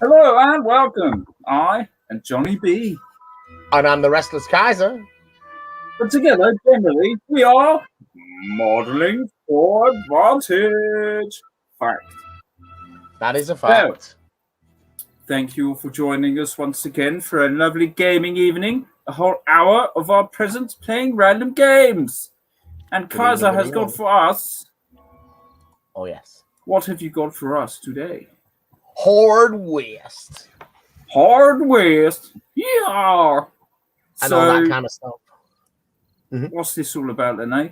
Hello and welcome. I am Jonny B. And I'm the Restless Kaiser. But together, generally, we are modeling for advantage. Fact. That is a Well, fact. thank you all for joining us once again for a lovely gaming evening. A whole hour of our presence playing random games. And Good Kaiser evening, has good got evening. for us. Oh, yes. What have you got for us today? Horde West. Hard West. Yeah. And all that kind of stuff. What's this all about then, eh?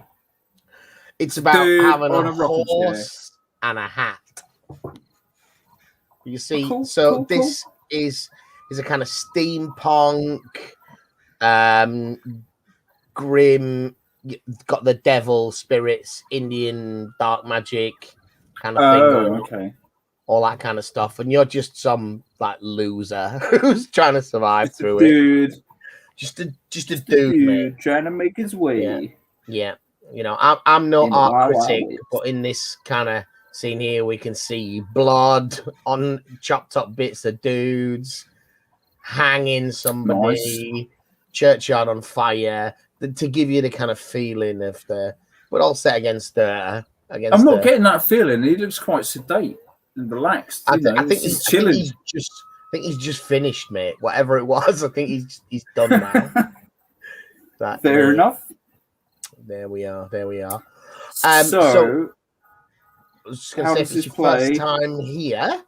It's about Dude having on a a rocking horse and a hat. You see, Cool. is a kind of steampunk, grim, got the devil spirits, Indian dark magic kind of thing going on. Okay. All that kind of stuff, and you're just some like loser who's trying to survive through Dude. it. Just a dude, mate. Trying to make his way. Yeah. You know, I'm no In the art wild, critic, wild but in this kind of scene here, we can see blood on chopped up bits of dudes, hanging somebody, churchyard on fire, to give you the kind of feeling of we're all set against I'm not getting that feeling. He looks quite sedate and relaxed. I think he's just finished, mate. Whatever it was, I think he's done now. Fair enough. There we are. So I was just going to say, if it's your first time here,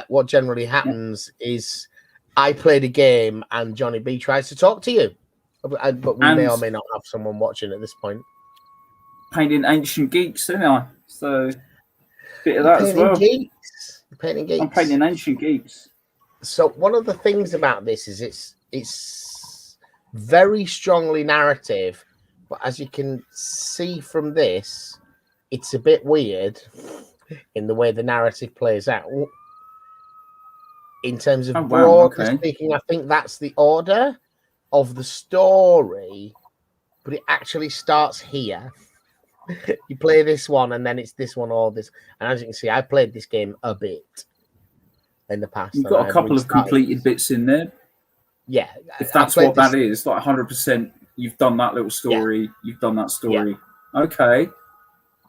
what generally happens is I played a game and Jonny B tries to talk to you, but we may or may not have someone watching at this point. Painting ancient geeks, isn't I? So bit of that as well. Painting geeks. I'm painting ancient geeks. So one of the things about this is it's very strongly narrative, but as you can see from this, it's a bit weird in the way the narrative plays out. In terms of broadly speaking, I think that's the order of the story, but it actually starts here. You play this one, and then it's this one or this. And as you can see, I played this game a bit in the past. You've got a couple of completed bits in there. Yeah. If that's what that is, like 100%, you've done that little story. Yeah. You've done that story. Yeah. Okay.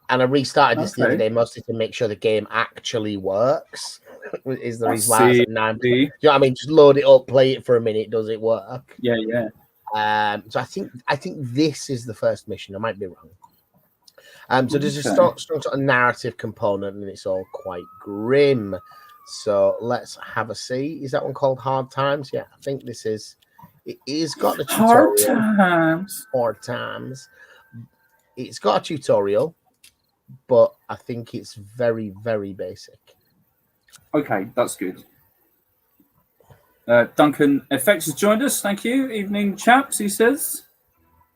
And I restarted this the other day, mostly to make sure the game actually works. Is the reason why I said 9. You know what I mean? Just load it up, play it for a minute. Does it work? Yeah. So I think this is the first mission. I might be wrong. So there's a strong sort of narrative component, and it's all quite grim. So let's have a see. Is that one called Hard Times? Yeah, I think this is. It is got the tutorial. Hard Times. It's got a tutorial, but I think it's very, very basic. Okay, that's good. Duncan FX has joined us. Thank you. Evening, chaps, he says.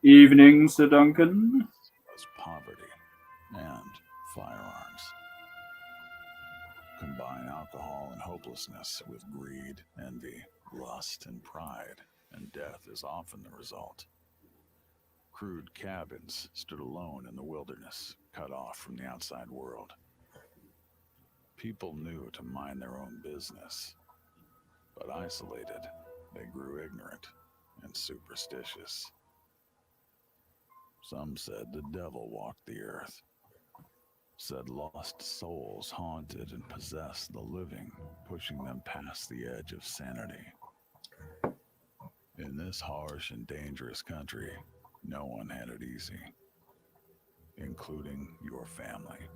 Evening, Sir Duncan. Poverty and firearms. Combine alcohol and hopelessness with greed, envy, lust, and pride, and death is often the result. Crude cabins stood alone in the wilderness, cut off from the outside world. People knew to mind their own business, but isolated, they grew ignorant and superstitious. Some said the devil walked the earth, said lost souls haunted and possessed the living, pushing them past the edge of sanity. In this harsh and dangerous country, no one had it easy, including your family.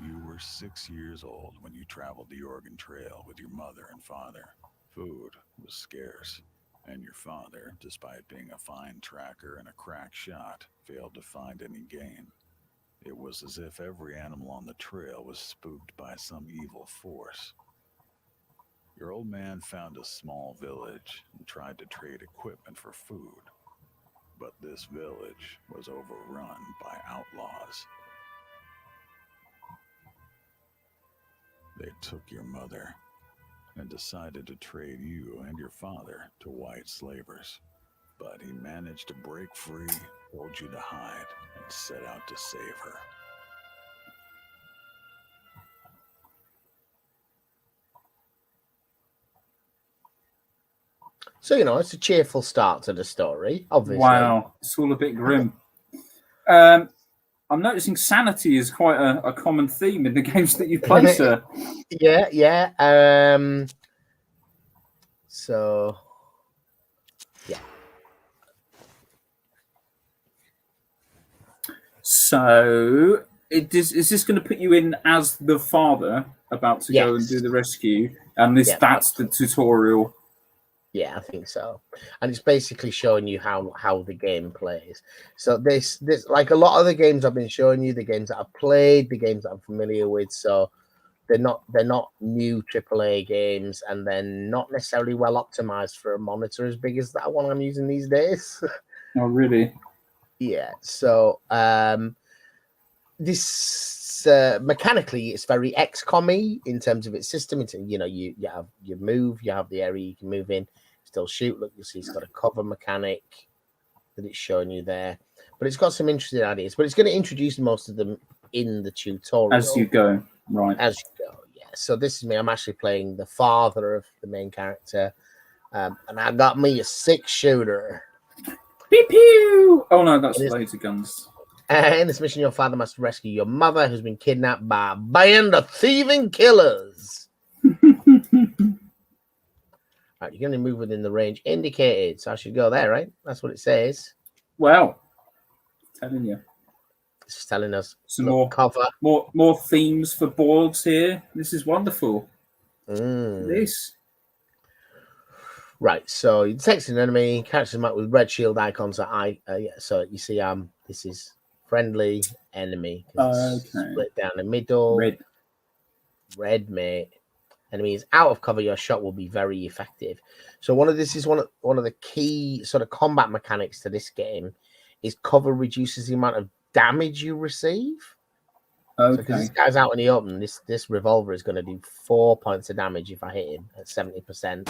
You were 6 years old when you traveled the Oregon Trail with your mother and father. Food was scarce, and your father, despite being a fine tracker and a crack shot, failed to find any game. It was as if every animal on the trail was spooked by some evil force. Your old man found a small village and tried to trade equipment for food, but this village was overrun by outlaws. They took your mother and decided to trade you and your father to white slavers. But he managed to break free, told you to hide, and set out to save her. So, it's a cheerful start to the story, obviously. Wow, it's all a bit grim. I'm noticing sanity is quite a common theme in the games that you play, sir. Yeah. So, yeah. So, is this going to put you in as the father about to go and do the rescue? And that's the tutorial. Yeah, I think so. And it's basically showing you how the game plays. So this like a lot of the games I've been showing you, the games that I've played, the games that I'm familiar with. So they're not new AAA games, and they're not necessarily well optimized for a monitor as big as that one I'm using these days. Oh, really? Yeah. So this mechanically it's very XCOM-y in terms of its system. It's, you have you move, you have the area you can move in, still shoot. Look, you'll see it's got a cover mechanic that it's showing you there, but it's got some interesting ideas. But it's going to introduce most of them in the tutorial as you go. Right. As you go, yeah. So this is me. I'm actually playing the father of the main character, and I got me a 6-shooter. Pew pew! Oh no, that's laser guns. In this mission, your father must rescue your mother, who's been kidnapped by a band of thieving killers. Right, you're going to move within the range indicated, so I should go there, right? That's what it says. Well, telling you. It's telling us some more cover, more themes for boards here. This is wonderful. This. Right, so you detect an enemy, catches them up with red shield icons. So you see, this is friendly enemy. Split down the middle. Red, mate. Enemy is out of cover. Your shot will be very effective. So one of the key sort of combat mechanics to this game is cover reduces the amount of damage you receive. Okay. So because this guy's out in the open, this revolver is going to do 4 points of damage if I hit him at 70%.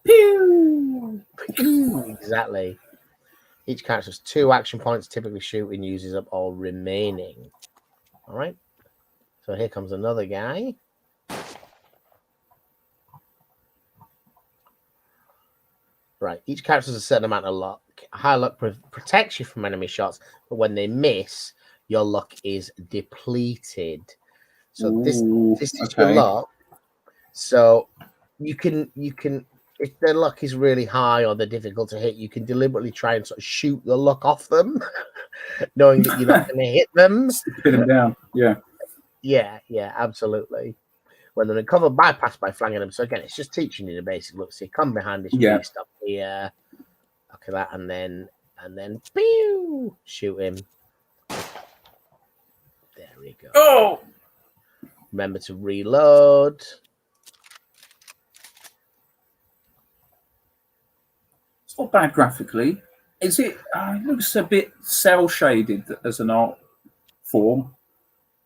Pew! Exactly. Each character has 2 action points. Typically, shooting uses up all remaining. All right. So here comes another guy. Right. Each character has a certain amount of luck. High luck protects you from enemy shots, but when they miss, your luck is depleted. So this is your luck. So you can. If their luck is really high or they're difficult to hit, you can deliberately try and sort of shoot the luck off them, knowing that you're not going to hit them. Pin them down. Yeah, absolutely. When they're in cover, bypass by flanking them. So again, it's just teaching you the basic look. So you come behind this beast up here. Look at that, and then pew, shoot him. There we go. Oh! Remember to reload. It's not bad graphically. Is it? It looks a bit cell shaded as an art form.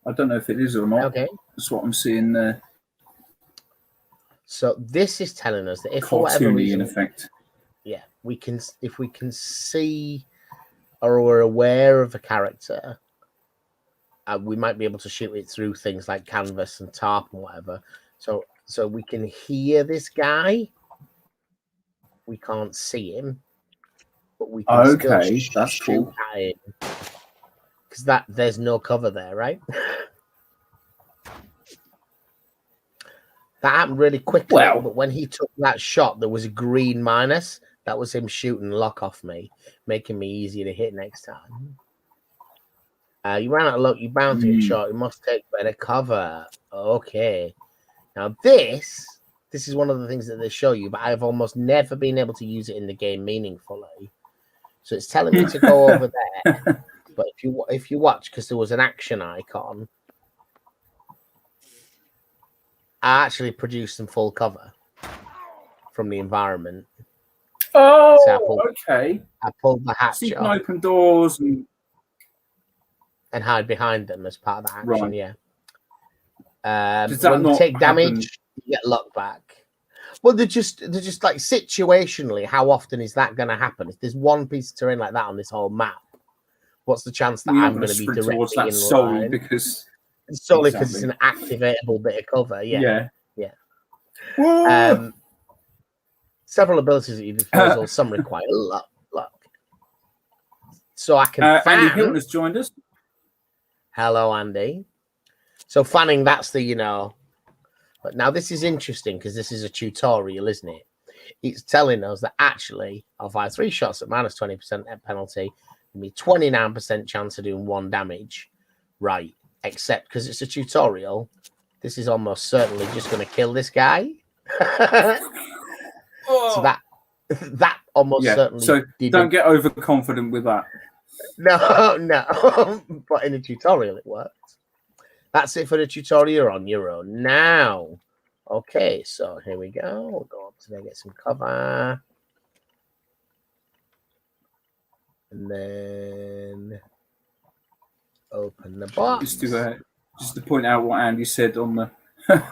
I don't know if it is or not. Okay, that's what I'm seeing there. So this is telling us that if for whatever reason, in effect, if we can see or we're aware of a character, we might be able to shoot it through things like canvas and tarp and whatever. So we can hear this guy. We can't see him, but we can still shoot at him because there's no cover there, right? That happened really quickly, but when he took that shot, there was a green minus. That was him shooting luck off me, making me easier to hit next time. You ran out of luck. You bound to get shot. You must take better cover. Okay. Now this is one of the things that they show you, but I've almost never been able to use it in the game meaningfully. So it's telling me to go over there. But if you watch, because there was an action icon, I actually produced some full cover from the environment. Oh, so okay. I pulled the hatch so you can up open doors and hide behind them as part of the action. Right. Yeah. Does that when not you take damage, happen? you get luck back. Well, they're just like situationally. How often is that going to happen? If there's one piece of terrain like that on this whole map, what's the chance that I'm going to be directly in line? Because it's an activatable bit of cover. Yeah. Several abilities at your disposal. Some require luck. So I can Andy Hilton has joined us. Hello, Andy. So fanning, that's the, But now this is interesting because this is a tutorial, isn't it? It's telling us that actually, I'll fire 3 shots at minus 20% penalty. Give me 29% chance of doing 1 damage. Right. Except because it's a tutorial, this is almost certainly just going to kill this guy. So that almost certainly. So don't get overconfident with that. No. But in a tutorial, it works. That's it for the tutorial. You're on your own now. Okay, so here we go. We'll go up to there, get some cover. And then open the box. Just to point out what Andy said on the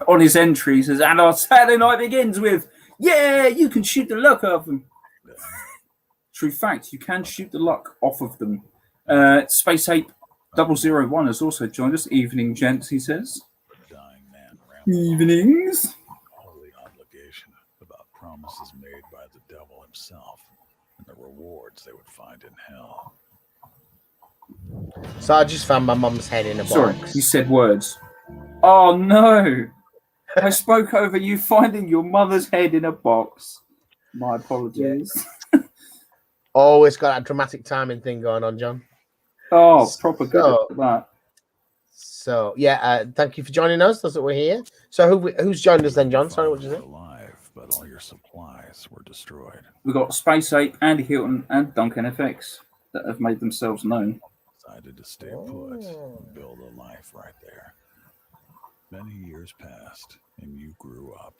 on his entry, he says, and our Saturday night begins with, yeah, you can shoot the luck off them. True fact, you can shoot the luck off of them. Space Ape 001 has also joined us. Evening, gents, he says. Dying man Evenings. Holy obligation about promises made by the devil himself and the rewards they would find in hell. So I just found my mum's head in a box. Sorry, you said words. Oh no! I spoke over you finding your mother's head in a box. My apologies. Yeah. Always got that dramatic timing thing going on, John. Oh, proper good at that. So yeah, thank you for joining us. That's what we're here. So who's joined us then, John? Sorry, what did you say? Alive, but all your supplies were destroyed. We've got Space Ape, Andy Hilton, and Duncan FX that have made themselves known. Decided to stay put and build a life right there. Many years passed, and you grew up.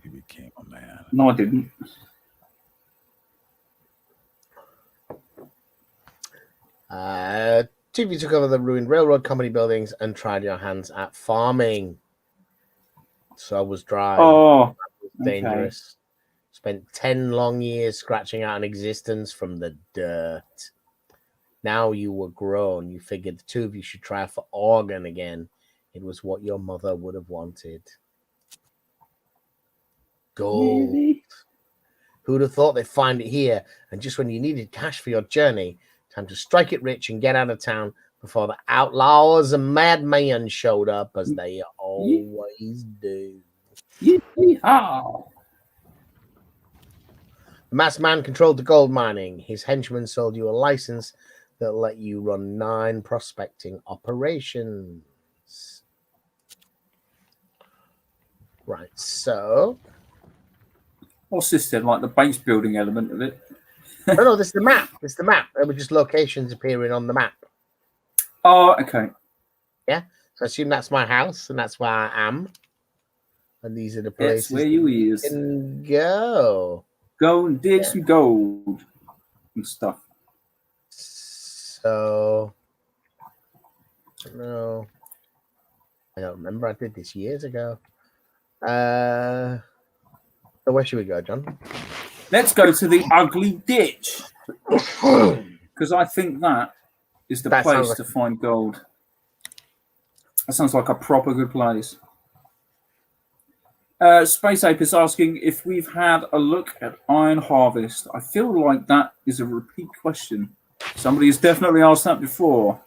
You became a man. No, I didn't. TV took over the ruined railroad company buildings and tried your hands at farming. So I was dry. Oh, dangerous. Okay. Spent 10 long years scratching out an existence from the dirt. Now you were grown. You figured the two of you should try for organ again. It was what your mother would have wanted. Gold. Really? Who'd have thought they'd find it here? And just when you needed cash for your journey, time to strike it rich and get out of town before the outlaws and madmen showed up, as they always do. Yeehaw! The masked man controlled the gold mining. His henchmen sold you a license that let you run 9 prospecting operations. Right, so... What's this then? Like the base building element of it? No, this is the map. It's the map. There were just locations appearing on the map. Oh, okay. Yeah, so I assume that's my house, and that's where I am. And these are the places where you can go. Go and dig some gold and stuff. So, no, I don't remember. I did this years ago. So where should we go, John? Let's go to the ugly ditch, because I think that is the place to find gold. That sounds like a proper good place. Space Ape is asking if we've had a look at Iron Harvest. I feel like that is a repeat question. Somebody has definitely asked that before.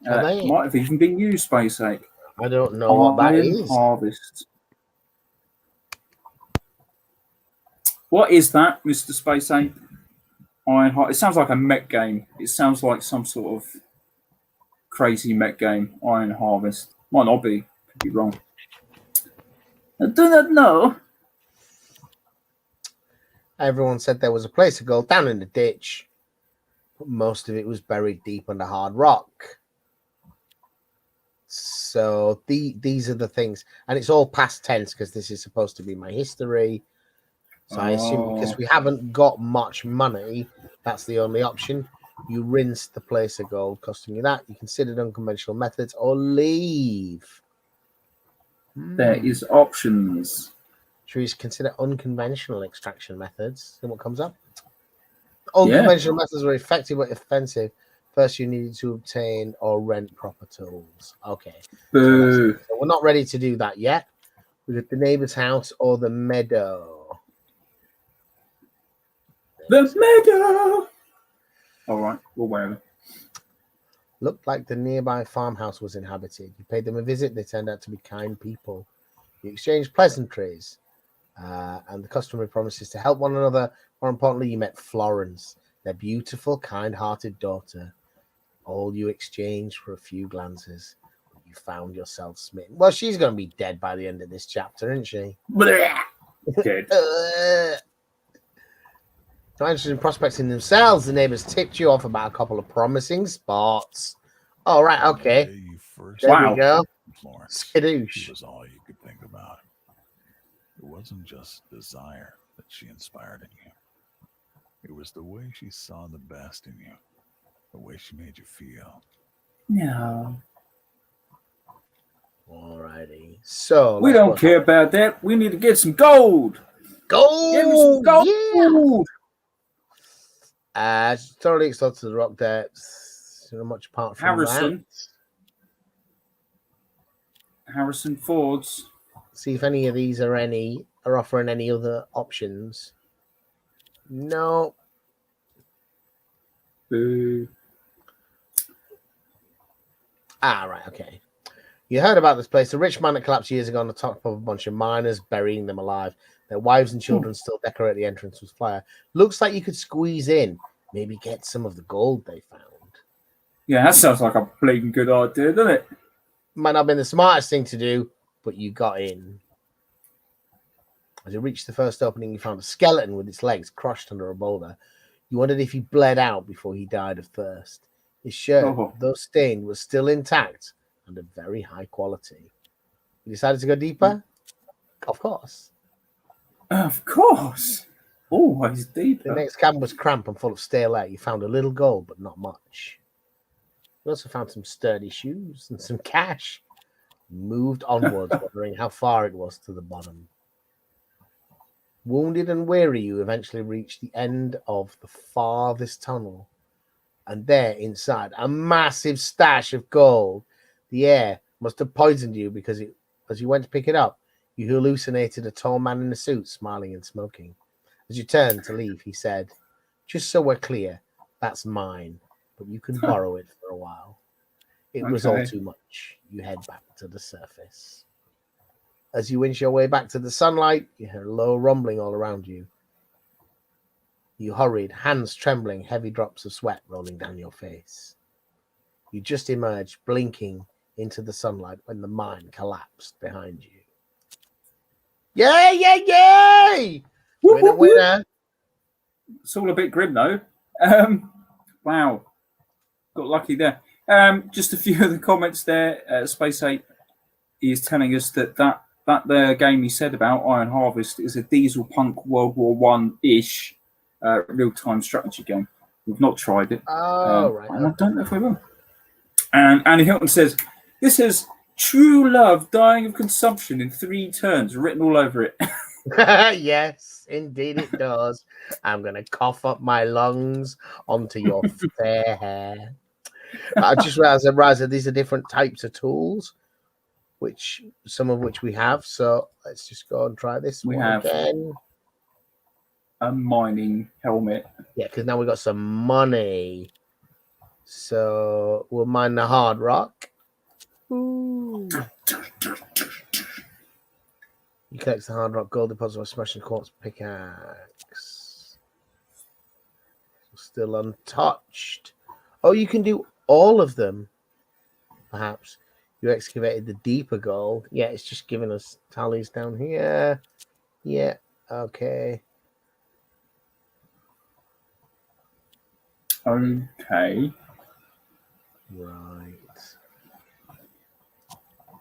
It might have even been you, Space Ape. I don't know what that is. Harvest. What is that, Mr. Space Ape? Iron Harvest. It sounds like a mech game. It sounds like some sort of crazy mech game. Iron Harvest. Might not be. Could be wrong. I do not know. Everyone said there was a place to go down in the ditch, but most of it was buried deep under hard rock. So these are the things, and it's all past tense because this is supposed to be my history. So I assume because we haven't got much money, that's the only option. You rinse the place of gold, costing you that. You considered unconventional methods or leave. There is options. Should we consider unconventional extraction methods? See what comes up. Unconventional methods were effective but offensive. First, you needed to obtain or rent proper tools. Okay. Boo. So we're not ready to do that yet. We got the neighbor's house or the meadow. The meadow. All right, well, whatever. Looked like the nearby farmhouse was inhabited. You paid them a visit. They turned out to be kind people. You exchanged pleasantries and the customary promises to help one another. More importantly, you met Florence, their beautiful, kind-hearted daughter. All you exchanged for a few glances. You found yourself smitten. Well, she's going to be dead by the end of this chapter, isn't she? Dead. Not interested in prospecting themselves, the neighbors tipped you off about a couple of promising spots. All right, okay. The day you first There Wow. we go. met Florence, Skadoosh. she was all you could think about. It wasn't just desire that she inspired in you. It was the way she saw the best in you, the way she made you feel. No. Alrighty. So We don't care about that. We need to get some gold. Give me some Gold. gold. Yeah. Thoroughly exalted the rock depths. Not much apart from Harrison. that. Harrison Ford's. See if any of these are offering any other options. No. Boo. Right, okay. You heard about this place. A rich man that collapsed years ago on the top of a bunch of miners, burying them alive. Their wives and children still decorate the entrance with fire. Looks like you could squeeze in, maybe get some of the gold they found. Yeah, that sounds like a bleeding good idea, doesn't it? Might not have been the smartest thing to do, but you got in. As you reached the first opening, you found a skeleton with its legs crushed under a boulder. You wondered if he bled out before he died of thirst. His shirt, though stained, was still intact and of very high quality. You decided to go deeper? Of course. Of course. Always deeper. The next cabin was cramped and full of stale air. You found a little gold, but not much. You also found some sturdy shoes and some cash. You moved onwards, wondering how far it was to the bottom. Wounded and weary, you eventually reached the end of the farthest tunnel. And there, inside, a massive stash of gold. The air must have poisoned you because as you went to pick it up, you hallucinated a tall man in a suit, smiling and smoking. As you turned to leave, he said, "Just so we're clear, that's mine, but you can borrow it for a while." It was all too much. You head back to the surface. As you inch your way back to the sunlight, you hear a low rumbling all around you. You hurried, hands trembling, heavy drops of sweat rolling down your face. You just emerged, blinking into the sunlight when the mine collapsed behind you. Yay, yay, yay! Winner, winner. It's all a bit grim, though. Wow. Got lucky there. Just a few of the comments there. Space 8 is telling us that the game he said about Iron Harvest is a diesel punk World War One-ish real-time strategy game. We've not tried it. Right. And I don't know if we will. And Annie Hilton says, this has true love dying of consumption in 3 turns written all over it. Yes, indeed it does. I'm going to cough up my lungs onto your fair hair. I just realized these are different types of tools, some of which we have. So let's just go and try this We one have again. a mining helmet. Yeah, because now we've got some money. So we'll mine the hard rock. Ooh. You collect the hard rock gold deposit by smashing quartz pickaxe. Still untouched. Oh, you can do all of them. Perhaps you excavated the deeper gold. Yeah, it's just giving us tallies down here. Yeah, okay. Okay.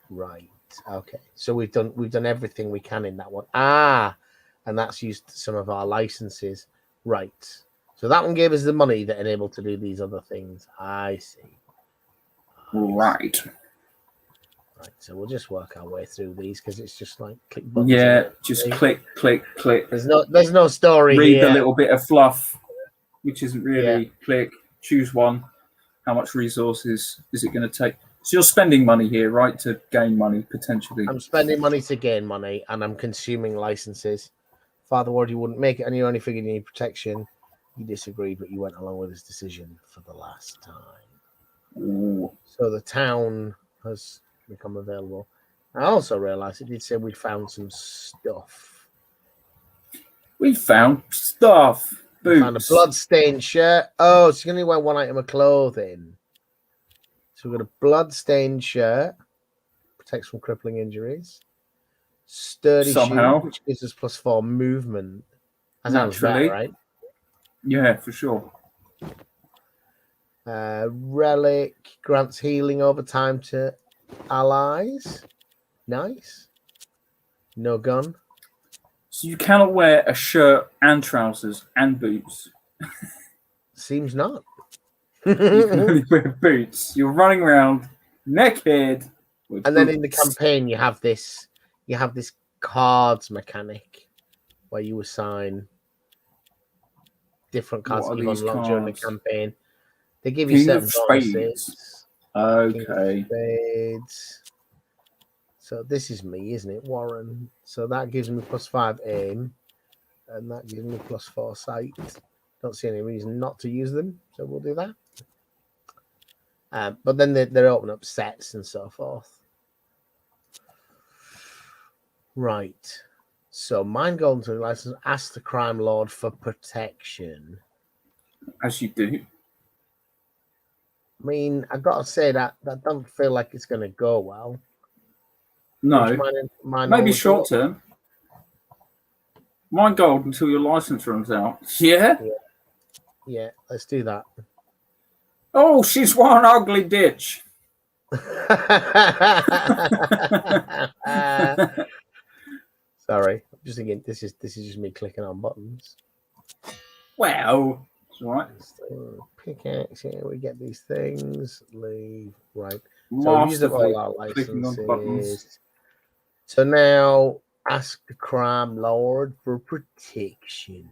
Right. Okay. So we've done everything we can in that one. And that's used some of our licenses. Right. So that one gave us the money that enabled to do these other things. I see. Right. Right. So we'll just work our way through these because it's just like click buttons. Yeah, just click, click, click. There's no story Read here. a little bit of fluff, which isn't really click. Choose one. How much resources is it going to take? So you're spending money here, right, to gain money potentially. I'm spending money to gain money, and I'm consuming licenses. Father Ward, you wouldn't make it, and you only figured you need protection. You disagreed, but you went along with his decision for the last time. Ooh. So the town has become available. I also realised it did say we found some stuff. We found stuff. We found a Boots. blood-stained shirt. Oh, so you can only wear one item of clothing. So we've got a blood-stained shirt. Protects from crippling injuries. Sturdy Somehow. shoe, which gives us +4 movement. That sounds Naturally. better, right? Yeah, for sure. Relic grants healing over time to allies. Nice. No gun. So you cannot wear a shirt and trousers and boots. Seems not. You can only wear boots. You're running around naked. With And then in the boots. campaign, you have this cards mechanic where you assign different cards What that are you've these unlocked during the cards? campaign. They give you King certain of bonuses. Spades. King of Okay. Spades. So this is me, isn't it, Warren? So that gives me +5 aim, and that gives me +4 sight. Don't see any reason not to use them, so we'll do that. But then they open up sets and so forth. Right. So mine golden to license. Ask the crime lord for protection. As you do. I mean, I've got to say that don't feel like it's going to go well. No. Mine Maybe always short go. term. Mine gold until your license runs out. Yeah? Yeah, let's do that. Oh, she's one ugly ditch. Sorry, I'm just thinking this is just me clicking on buttons. Well, it's all right. Pickaxe, here we get these things. Leave, right. So we Masterfully use up all our clicking on buttons. licenses. So now ask the crime lord for protection.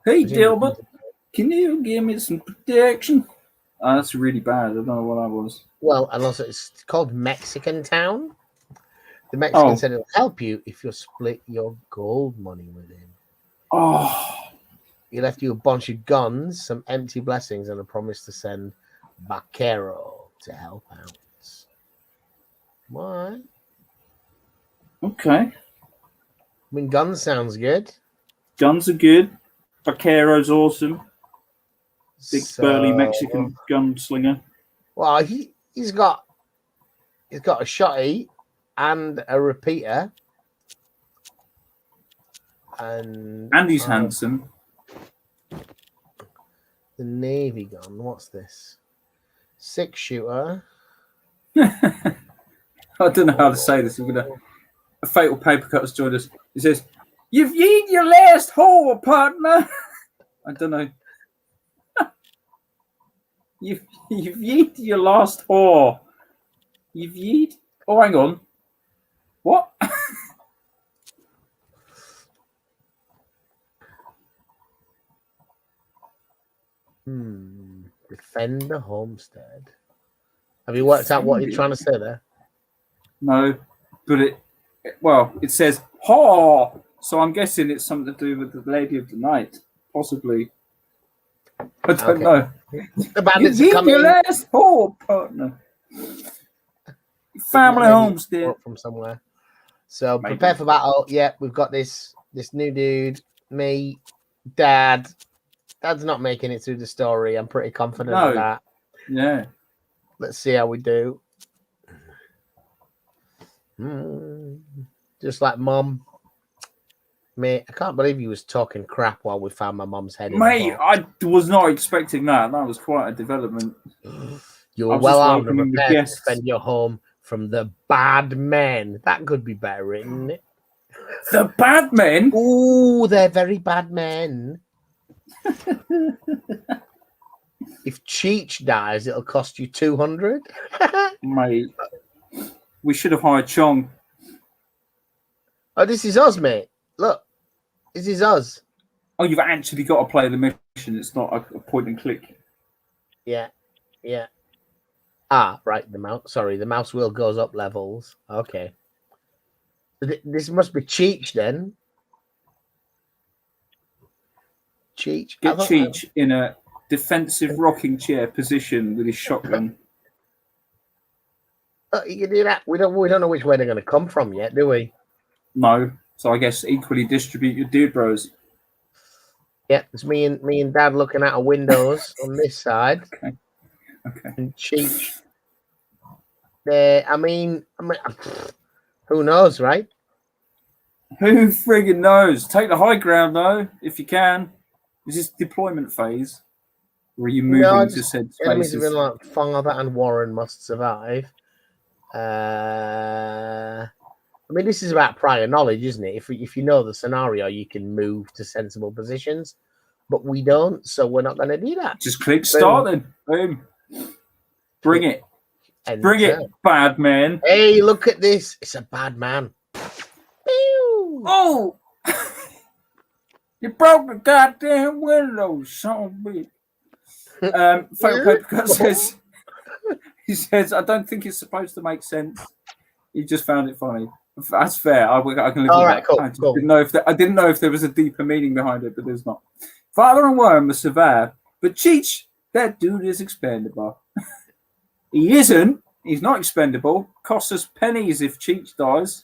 Hey, Dilbert, can you give me some protection? Oh, that's really bad. I don't know what that was. Well, and also it's called Mexican Town. The Mexican said it'll help you if you split your gold money with him. Oh, He left you a bunch of guns, some empty blessings, and a promise to send Vaquero to help out. Why? okay. I mean, guns sounds good. Guns are good. Vaquero's awesome. Big burly Mexican gunslinger. Well, he's got a shotty and a repeater, and he's handsome. The Navy gun. What's this? 6-shooter. I don't know how to say this. We're gonna. A fatal paper cut has joined us. He says, "You've eaten your last whore, partner." I don't know. You've eaten your last whore. You've eaten. Oh, hang on. What? Defend the homestead. Have you worked out what you're trying to say there? No, but it says whore, so I'm guessing it's something to do with the lady of the night, possibly. I don't know. The bandits are coming. Your last whore, partner. Family homestead from somewhere. So prepare for battle. Yeah, we've got this new dude. Me, Dad. Dad's not making it through the story. I'm pretty confident of that. Yeah. Let's see how we do. Just like Mum. Mate, I can't believe he was talking crap while we found my mum's head. Mate, I was not expecting that. That was quite a development. You were well armed and prepared to defend your home from the bad men. That could be better written, isn't it? The bad men? Ooh, they're very bad men. If Cheech dies, it'll cost you 200. Mate, we should have hired Chong. Oh, this is us, mate. Look, this is us. Oh, you've actually got to play the mission. It's not a point and click. Yeah. Ah, right. The mouse wheel goes up levels. Okay. This must be Cheech then. Cheech. Get Cheech in a defensive rocking chair position with his shotgun. You can do that. We don't know which way they're going to come from yet, do we? No. So I guess equally distribute your dude bros. Yeah, it's me and Dad looking out of windows on this side. Okay. And Cheech. There. I mean, who knows, right? Who friggin' knows? Take the high ground though, if you can. Is this deployment phase? Or are you moving to said enemies spaces? have been like Father and Warren must survive. I mean, this is about prior knowledge, isn't it? If you know the scenario, you can move to sensible positions, but we don't, so we're not going to do that. Just click start then. Boom. Bring it. Enter. Bring it, bad man. Hey, look at this. It's a bad man. Pew! Oh! You broke the goddamn window, son of a bitch. Photo Paper Cut says, he says, I don't think it's supposed to make sense. He just found it funny. That's fair. I can live with that. Cool, I didn't know if there was a deeper meaning behind it, but there's not. Father and Worm must survive, but Cheech, that dude is expendable. He isn't. He's not expendable. Costs us pennies if Cheech dies.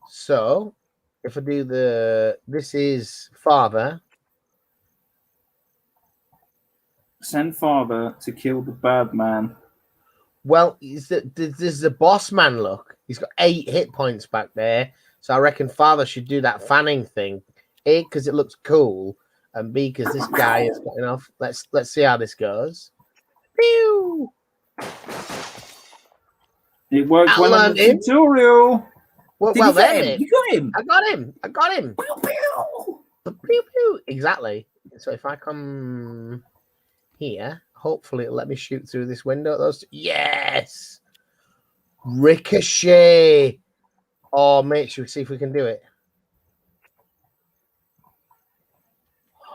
So, if I do this is Father. Send Father to kill the bad man. Well, there's the boss man look. He's got 8 hit points back there. So I reckon Father should do that fanning thing. A, because it looks cool, and B, because this guy is got enough. Let's see how this goes. Pew! It worked well in the tutorial. Well, You got him. I got him. Pew, pew. Pew, pew. Exactly. So if I come here, hopefully it'll let me shoot through this window. Yes! Ricochet! Oh, mate, should we see if we can do it?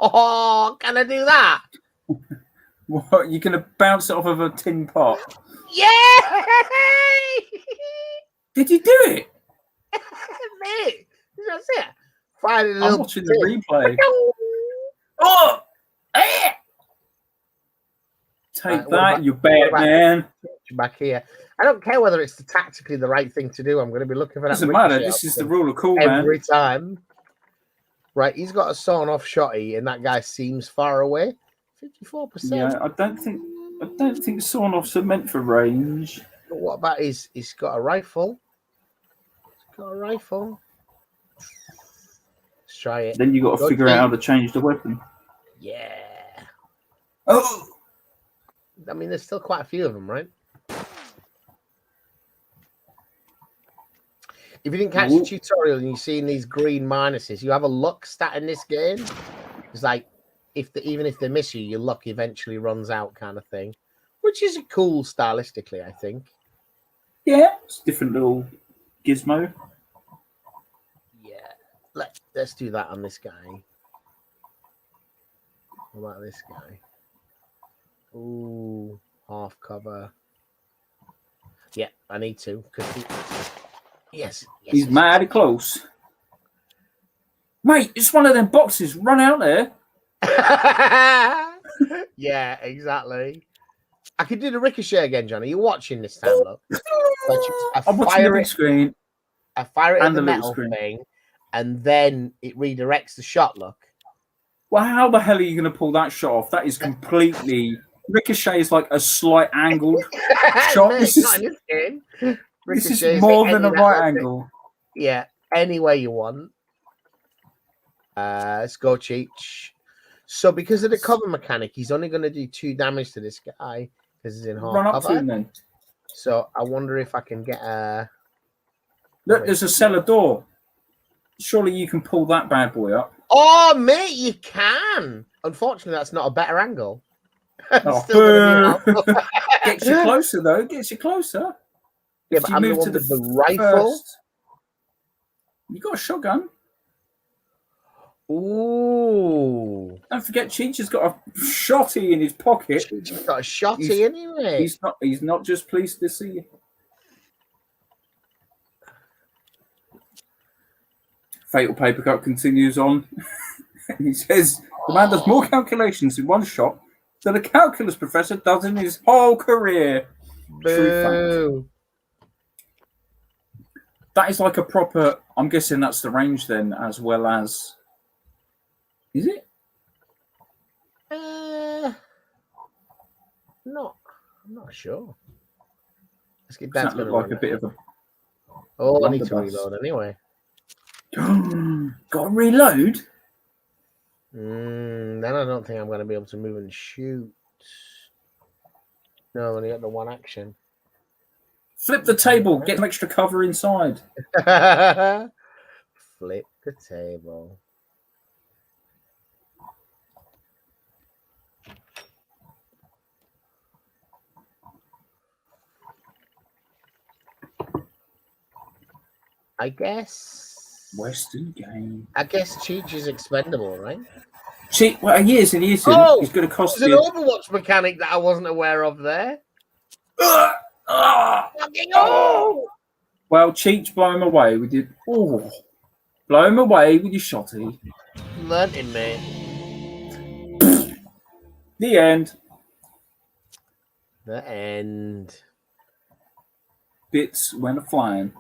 Oh, can I do that? What? You're going to bounce it off of a tin pot? Yeah! Did you do it? Mate, that's it. I'm watching the replay. Oh! Take that, you bad man. Back here. I don't care whether it's tactically the right thing to do. I'm going to be looking for that. Doesn't matter. This is the rule of cool, man. Every time. Right, he's got a sawn off shotty, and that guy seems far away. 54%. Yeah, I don't think sawn offs are meant for range. But what about he's got a rifle? He's got a rifle. Let's try it. Then you got to figure out how to change the weapon. Yeah. Oh. I mean, there's still quite a few of them, right? If you didn't catch the tutorial and you've seen these green minuses, you have a luck stat in this game. It's like even if they miss you, your luck eventually runs out, kind of thing, which is cool stylistically, I think. Yeah, it's a different little gizmo. Yeah, let's do that on this guy. What about this guy? Ooh, half cover. Yeah, I need to because yes, he's mighty close. Mate, it's one of them boxes. Run out there. Yeah, exactly. I could do the ricochet again, Johnny. You're watching this time, look. I'm watching the big screen. I fire it and in the metal thing, and then it redirects the shot, look. Well, how the hell are you going to pull that shot off? That is completely... Ricochet is like a slight angled shot. No, this not in this game. This is more than a right angle. Yeah, any way you want. Let's go, Cheech. So because of the cover mechanic, he's only going to do 2 damage to this guy because he's in half Run up cover. to him then. So I wonder if I can get a... Look, there's a cellar door. Surely you can pull that bad boy up. Oh, mate, you can. Unfortunately, that's not a better angle. Oh, gets you closer, though. Gets you closer. Yeah, if but you I'm move the to the rifle. First, you got a shotgun. Ooh. Don't forget, Cheech has got a shotty in his pocket. Cheech has got a shotty anyway. He's not just pleased to see you. Fatal Papercut continues on. He says, the man does more calculations in one shot than a calculus professor does in his whole career. True fact. Boo. That is like a proper, I'm guessing that's the range then, as well as, is it? I'm not sure. Let's get That look like a bit of a. Oh, I need to blunderbuss. reload anyway. Got to reload? Then I don't think I'm going to be able to move and shoot. No, I've only got the one action. Flip the table, get some extra cover inside. Flip the table. I guess. Western game. I guess Cheech is expendable, right? Cheech, well, he is, and he isn't. Oh, he's going to cost there's you. an Overwatch mechanic that I wasn't aware of there. Oh! Well, Cheech, blow him away with your. Oh, blow him away with your shotty. Learned him, mate. The end. The end. Bits went flying.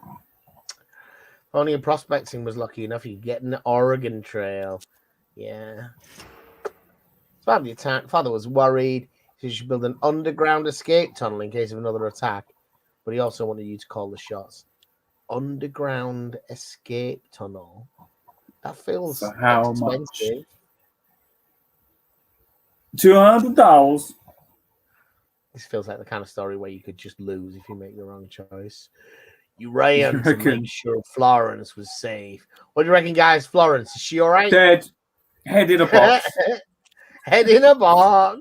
Only in prospecting was lucky enough you could get an Oregon Trail. Yeah. About the attack, father was worried. He should build an underground escape tunnel in case of another attack, but he also wanted you to call the shots. Underground escape tunnel. That feels For how expensive. much? $200. This feels like the kind of story where you could just lose if you make the wrong choice. You ran to make sure Florence was safe. What do you reckon, guys? Florence, is she all right? Dead. Head in a box. Head in a box.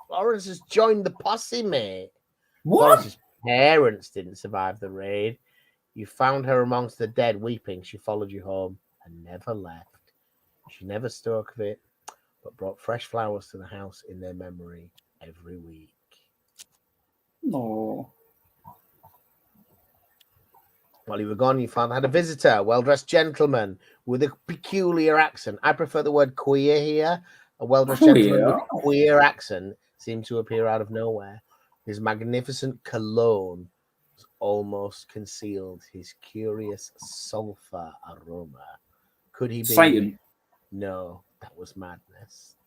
Florence has joined the posse, mate. What? Florence's parents didn't survive the raid. You found her amongst the dead weeping. She followed you home and never left. She never spoke of it, but brought fresh flowers to the house in their memory every week. No. While you were gone, your father had a visitor, a well-dressed gentleman with a peculiar accent. I prefer the word queer here. A well-dressed gentleman with a queer accent seemed to appear out of nowhere. His magnificent cologne was almost concealed his curious sulfur aroma. Could he be Satan? No, that was madness.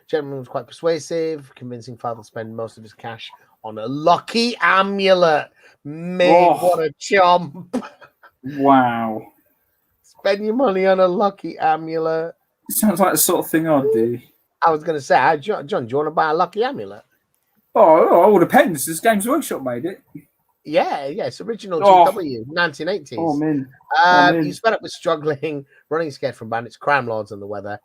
Gentleman was quite persuasive, convincing father to spend most of his cash on a lucky amulet. Mate, what a chump. Wow. Spend your money on a lucky amulet. It sounds like the sort of thing I'd do. I was going to say, John, do you want to buy a lucky amulet? Oh, it all depends. This Games Workshop made it. Yeah, it's original GW, 1980s. Oh, man. He's fed up with struggling, running scared from bandits, crime lords, and the weather.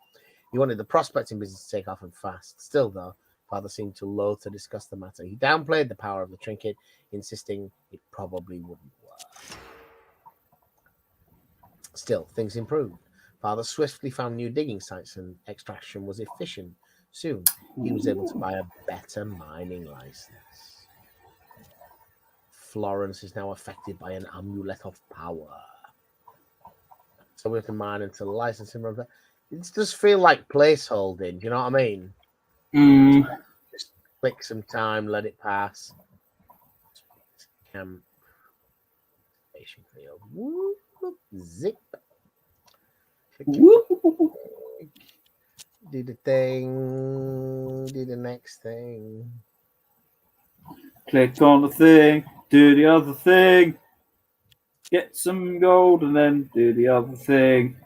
He wanted the prospecting business to take off and fast. Still, though, father seemed to loathe to discuss the matter. He downplayed the power of the trinket, insisting it probably wouldn't work. Still, things improved. Father swiftly found new digging sites and extraction was efficient. Soon, he was able to buy a better mining license. Florence is now affected by an amulet of power. So we have to mine until the licensing runs out. It does feel like placeholding. Do you know what I mean? Just click some time, let it pass. Camp. Station field. Whoop, zip. Do the thing. Do the next thing. Click on the thing. Do the other thing. Get some gold and then do the other thing.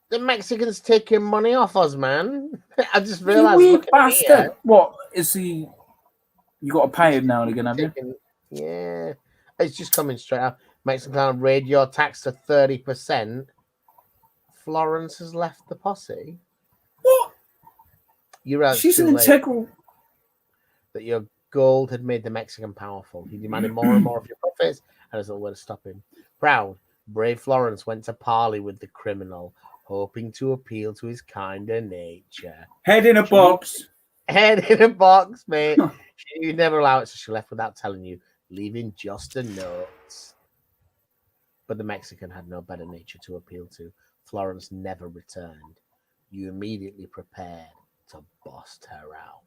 The Mexicans taking money off us, man. I just realized. Weird bastard. What is he? You got to pay him now and again, have you? Yeah, it's just coming straight up. Mexican clown raid your tax to 30%. Florence has left the posse. What? She's an integral. That your gold had made the Mexican powerful. He demanded more and more of your profits, and there's nowhere to stop him. Proud, brave Florence went to parley with the criminal, hoping to appeal to his kinder nature. Head in a box. Head in a box, mate. You'd never allow it, so she left without telling you. leaving just a note. But the Mexican had no better nature to appeal to. Florence never returned. You immediately prepared to bust her out.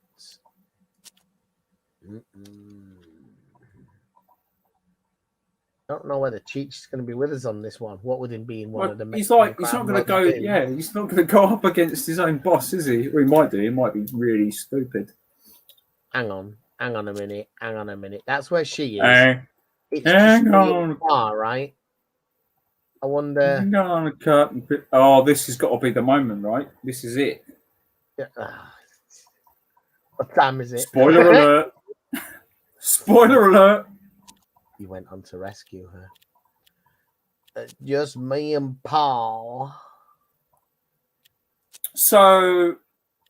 Don't know whether Cheech is going to be with us on this one. What with him being one of the he's not going to go. Yeah, he's not going to go up against his own boss, is he? Or he might do. He might be really stupid. Hang on a minute. That's where she is. It's hang on, bar, right? I wonder. Hang on a curtain. Oh, this has got to be the moment, right? This is it. Yeah. What time is it? Spoiler alert! Spoiler alert! He went on to rescue her. Just me and Paul. So,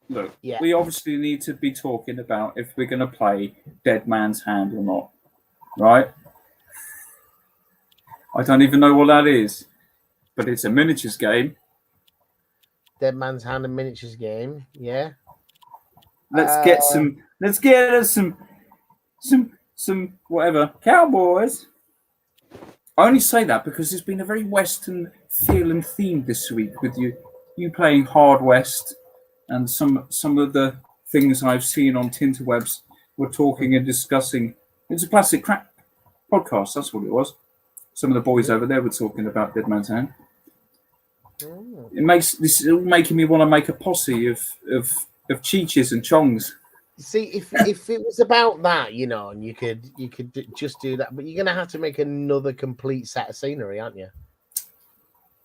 look, yeah. We obviously need to be talking about if we're going to play Dead Man's Hand or not, right? I don't even know what that is, but it's a miniatures game. Dead Man's Hand, a miniatures game, yeah. Let's get some whatever cowboys. I only say that because there's been a very Western feel and theme this week with you playing Hard West, and some of the things I've seen on Tinterwebs were talking and discussing. It's a classic crap podcast. That's what it was. Some of the boys over there were talking about Dead Man's Hand. This is all making me want to make a posse of Cheeches and Chongs. See, if it was about that, and you could just do that, but you're gonna have to make another complete set of scenery, aren't you?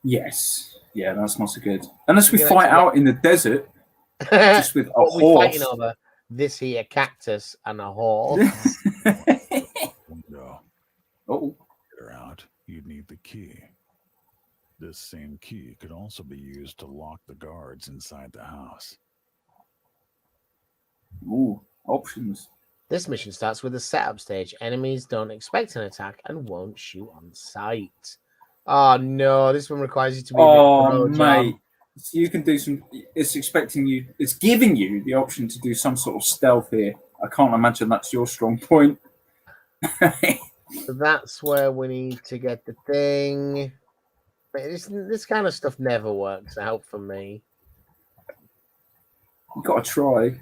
Yes, yeah, that's not so good. Unless we fight out in the desert, just with a horse. We're fighting over this here cactus and a horse. No. Oh, get her out. You'd need the key. This same key could also be used to lock the guards inside the house. Ooh, options. This mission starts with a setup stage. Enemies don't expect an attack and won't shoot on sight. Oh no, this one requires you to be. Oh mate, so you can do some. It's expecting you. It's giving you the option to do some sort of stealth here. I can't imagine that's your strong point. So that's where we need to get the thing. This kind of stuff never works out for me. You got to try.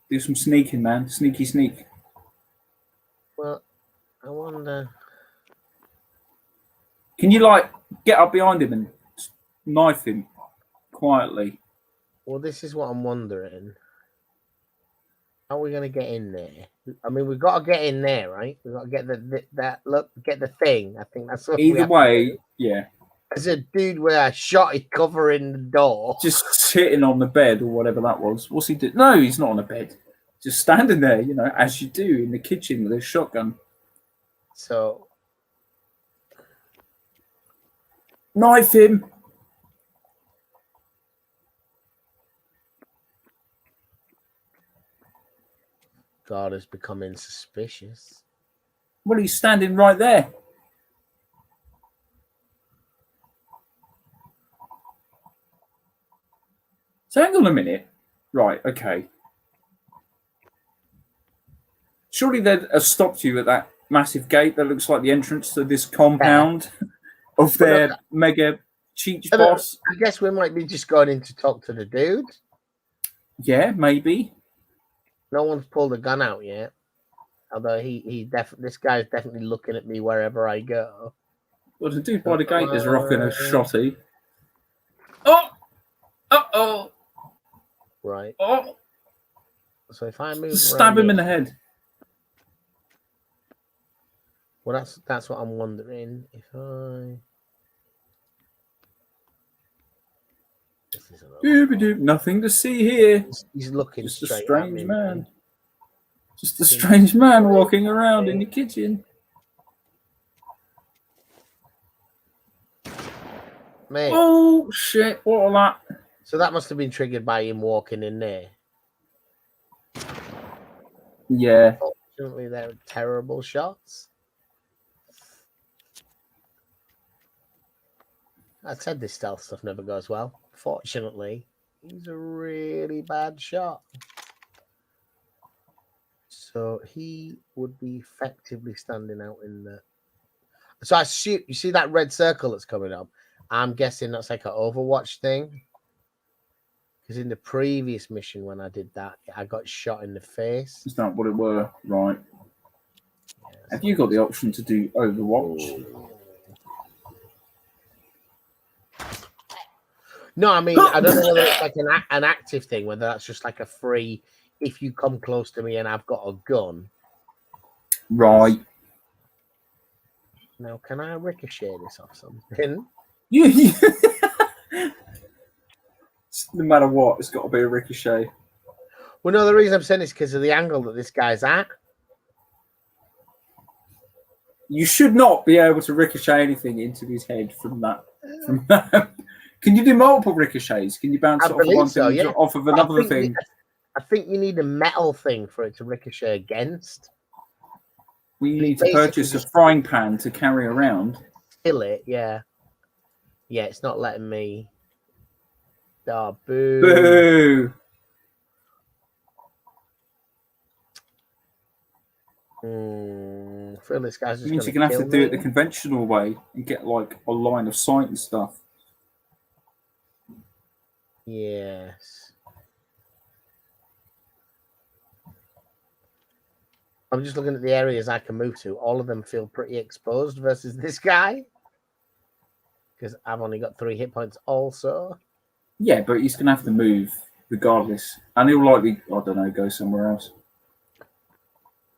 Do some sneaking, man. Sneaky sneak. Well, I wonder. Can you get up behind him and knife him quietly? Well, this is what I'm wondering. How are we going to get in there? I mean, we've got to get in there, right? We've got to get get the thing. I think that's what. Either way, yeah. There's a dude with a shotty covering the door. Just sitting on the bed or whatever that was. What's he doing? No, he's not on a bed. Just standing there, as you do in the kitchen with a shotgun. So, knife him. God is becoming suspicious. Well, he's standing right there. So hang on a minute. Right, okay. Surely they'd have stopped you at that massive gate that looks like the entrance to this compound of their mega Cheech boss. I guess we might be just going in to talk to the dude. Yeah, maybe. No one's pulled a gun out yet. Although this guy's definitely looking at me wherever I go. Well, the dude by the gate is rocking a shotty. Oh! Uh-oh! Right. Oh! So if I move, stab him in the head. Well, that's what I'm wondering. If I nothing to see here. He's looking just straight a strange at me, man. Just a strange man walking around in the kitchen. Mate. Oh shit! What was that? So that must have been triggered by him walking in there. Yeah. Unfortunately, they're terrible shots. I said this stealth stuff never goes well. Fortunately, he's a really bad shot. So he would be effectively standing out in the. So I shoot. You see that red circle that's coming up? I'm guessing that's like an Overwatch thing. Because in the previous mission, when I did that, I got shot in the face. Is that what it were? Right. Yeah, Have you got the option to do Overwatch? No, I mean, I don't know whether it's like an active thing, whether that's just like a free, if you come close to me and I've got a gun. Right. Now, can I ricochet this off something? You. No matter what, it's got to be a ricochet. Well, no, the reason I'm saying is because of the angle that this guy's at. You should not be able to ricochet anything into his head from that. Can you do multiple ricochets? Can you bounce it off of one so, thing yeah. off of another thing? I think you need a metal thing for it to ricochet against. We need to purchase a frying pan to carry around. Kill it, yeah. Yeah, it's not letting me. Oh, boo. Boo! I feel this guy's just Means you're gonna have to do it the conventional way and get like a line of sight and stuff. Yes. I'm just looking at the areas I can move to. All of them feel pretty exposed versus this guy. Because I've only got 3 hit points also. Yeah, but he's going to have to move regardless. And he'll likely, I don't know, go somewhere else.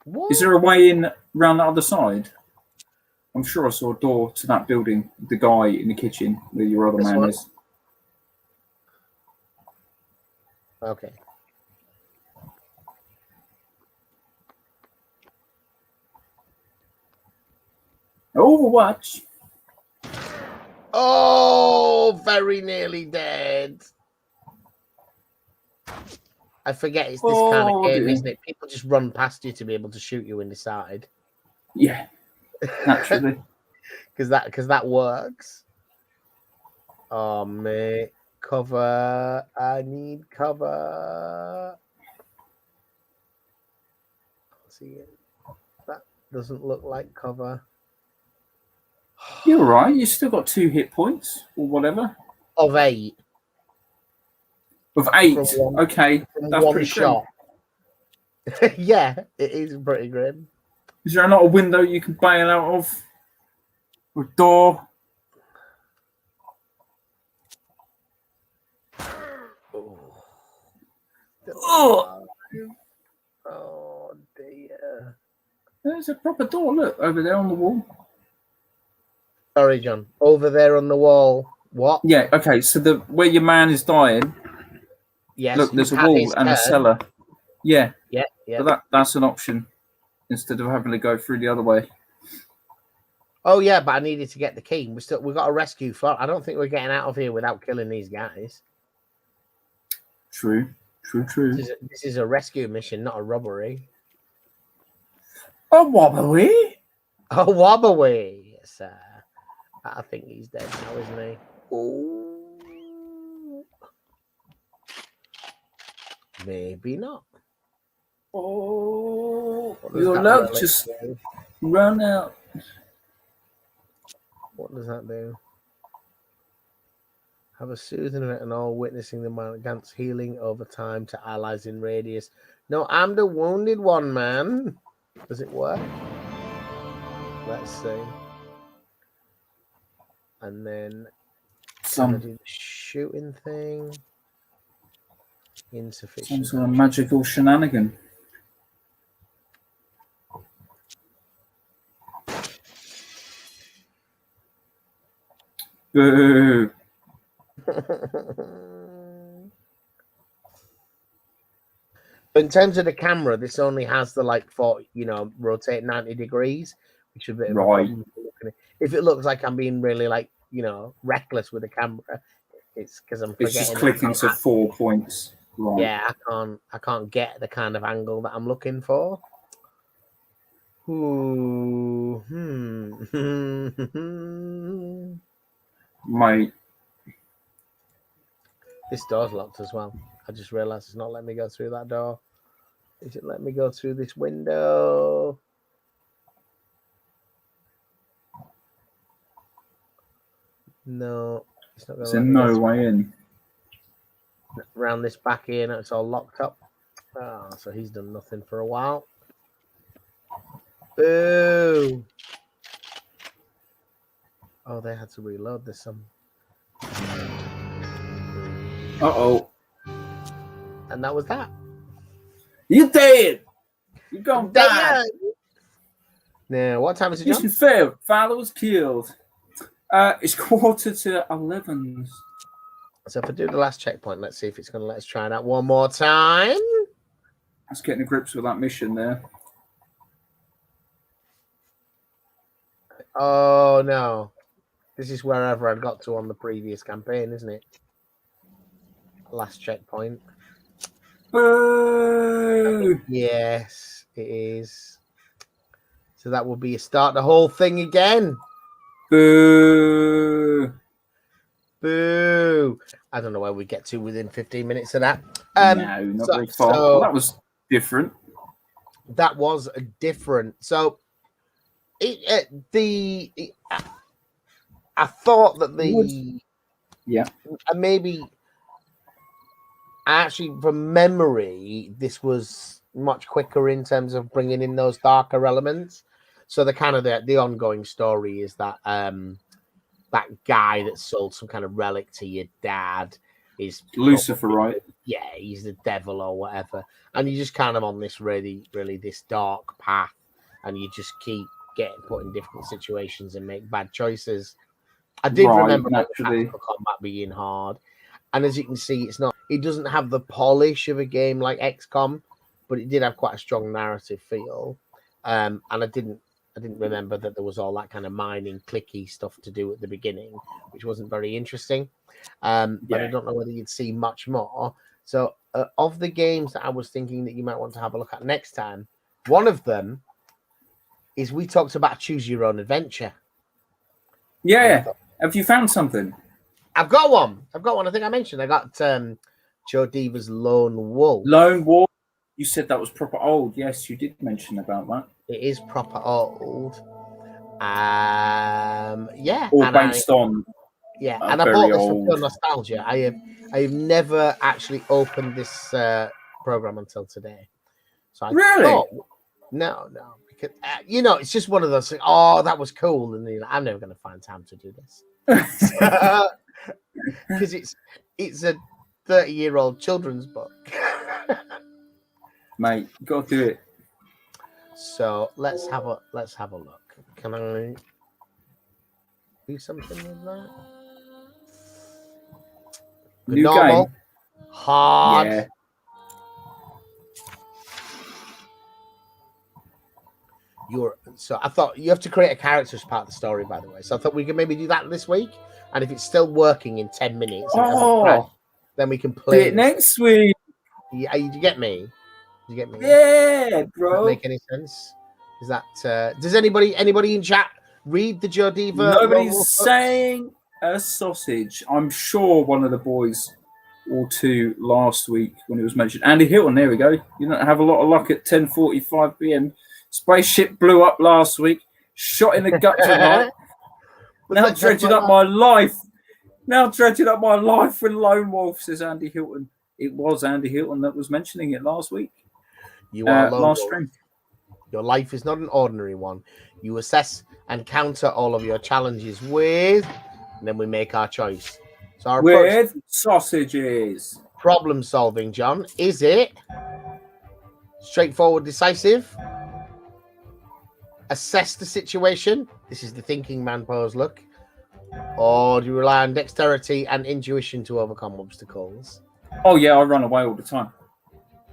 What? Is there a way in around the other side? I'm sure I saw a door to that building. The guy in the kitchen where your other man is. Okay. Overwatch. Oh, very nearly dead. I forget it's this kind of game, isn't it? People just run past you to be able to shoot you in the side. Yeah, naturally. Because that works. Oh, mate. Cover. I need cover. See it. That doesn't look like cover. You're right. You still got 2 hit points or whatever. Of 8. Of 8. Okay. That's one shot. Yeah, it is pretty grim. Is there not a window you can bail out of? Or a door? Oh. Oh dear. There's a proper door. Look over there on the wall. Sorry, John. Over there on the wall. What? Yeah. Okay. So where your man is dying. Yes. Look, there's a wall and a cellar. Yeah. Yeah. Yeah. But that's an option instead of having to go through the other way. Oh yeah, but I needed to get the key. We've got a rescue for. I don't think we're getting out of here without killing these guys. True. This is a rescue mission, not a robbery. A robbery? A robbery, yes, I think he's dead now, isn't he? Oh, maybe not. Oh, your luck just run out. What does that do? Have a soothing retinol, witnessing the Mangan's healing over time to allies in radius. No, I'm the wounded one, man. Does it work? Let's see. And then do the shooting thing. Insufficient. Some sort of magical shenanigan. Boo. But in terms of the camera, this only has the rotate 90 degrees, which is a bit of a problem. If it looks like I'm being really reckless with the camera, it's because I'm forgetting. It's just clicking to 4 points. Right. Yeah, I can't get the kind of angle that I'm looking for. Ooh. Mate. This door's locked as well. I just realised it's not letting me go through that door. Is it letting me go through this window? No, it's not going to There's no way in. Round this back here, now it's all locked up. Ah, so he's done nothing for a while. Boo! Oh, they had to reload this. Uh-oh. And that was that. You dead! You gone die! Now, what time is it, John? Mission failed. Father was killed. It's 11:45. So if I do the last checkpoint, let's see if it's going to let us try it out one more time. Let's get to grips with that mission there. Oh, no. This is wherever I'd got to on the previous campaign, isn't it? Last checkpoint. Boo! Yes, it is. So that will be a start the whole thing again. Boo! Boo! I don't know where we get to within 15 minutes of that. No, not very far. So that was different. That was different. So I thought that maybe actually from memory this was much quicker in terms of bringing in those darker elements. So the kind of the ongoing story is that that guy that sold some kind of relic to your dad is Lucifer, right? Yeah, he's the devil or whatever, and you're just kind of on this really this dark path, and you just keep getting put in difficult situations and make bad choices. I did remember tactical combat being hard, and as you can see, it doesn't have the polish of a game like XCOM, but it did have quite a strong narrative feel. And I didn't remember that there was all that kind of mining clicky stuff to do at the beginning, which wasn't very interesting. But I don't know whether you'd see much more. So of the games that I was thinking that you might want to have a look at next time, one of them is we talked about Choose Your Own Adventure. Yeah. Have you found something? I've got one. I think I mentioned. I got Joe Diva's Lone Wolf. Lone Wolf. You said that was proper old. Yes, you did mention about that. It is proper old. Yeah. Or based on. Yeah, and I bought this for pure nostalgia. I have never actually opened this program until today. So I thought, no, because it's just one of those things. Oh, that was cool, and I'm never going to find time to do this because it's a 30-year-old children's book. Mate, you got to do it. So let's have a look. Can I do something with that? New normal, game. Hard. Yeah. So I thought you have to create a character as part of the story, by the way. So I thought we could maybe do that this week, and if it's still working in 10 minutes, then we can play it next week. Yeah, you get me? You get me? Yeah, bro. Does that make any sense? Is that does anybody in chat read the Joe Diva? Nobody's saying a sausage. I'm sure one of the boys or two last week when it was mentioned. Andy Hilton, there we go. You don't have a lot of luck at 10:45 p.m. Spaceship blew up last week. Shot in the gut tonight. Now dredging up my life. With Lone Wolf, says Andy Hilton. It was Andy Hilton that was mentioning it last week. You are last stream. Your life is not an ordinary one. You assess and counter all of your challenges with, and then we make our choice. So our with sausages. Problem solving, John. Is it straightforward, decisive? Assess the situation. This is the thinking man pose look. Or do you rely on dexterity and intuition to overcome obstacles? Oh, yeah, I run away all the time.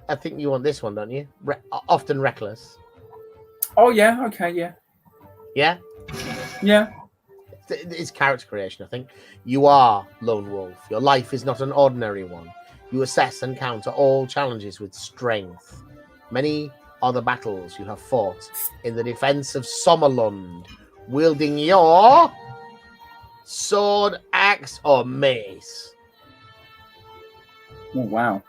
I think you want this one, don't you? Often reckless. Oh, yeah. Okay, yeah. Yeah? Yeah. It's character creation, I think. You are Lone Wolf. Your life is not an ordinary one. You assess and counter all challenges with strength. Many are the battles you have fought in the defense of Sommerlund, wielding your sword, axe, or mace. Oh, wow.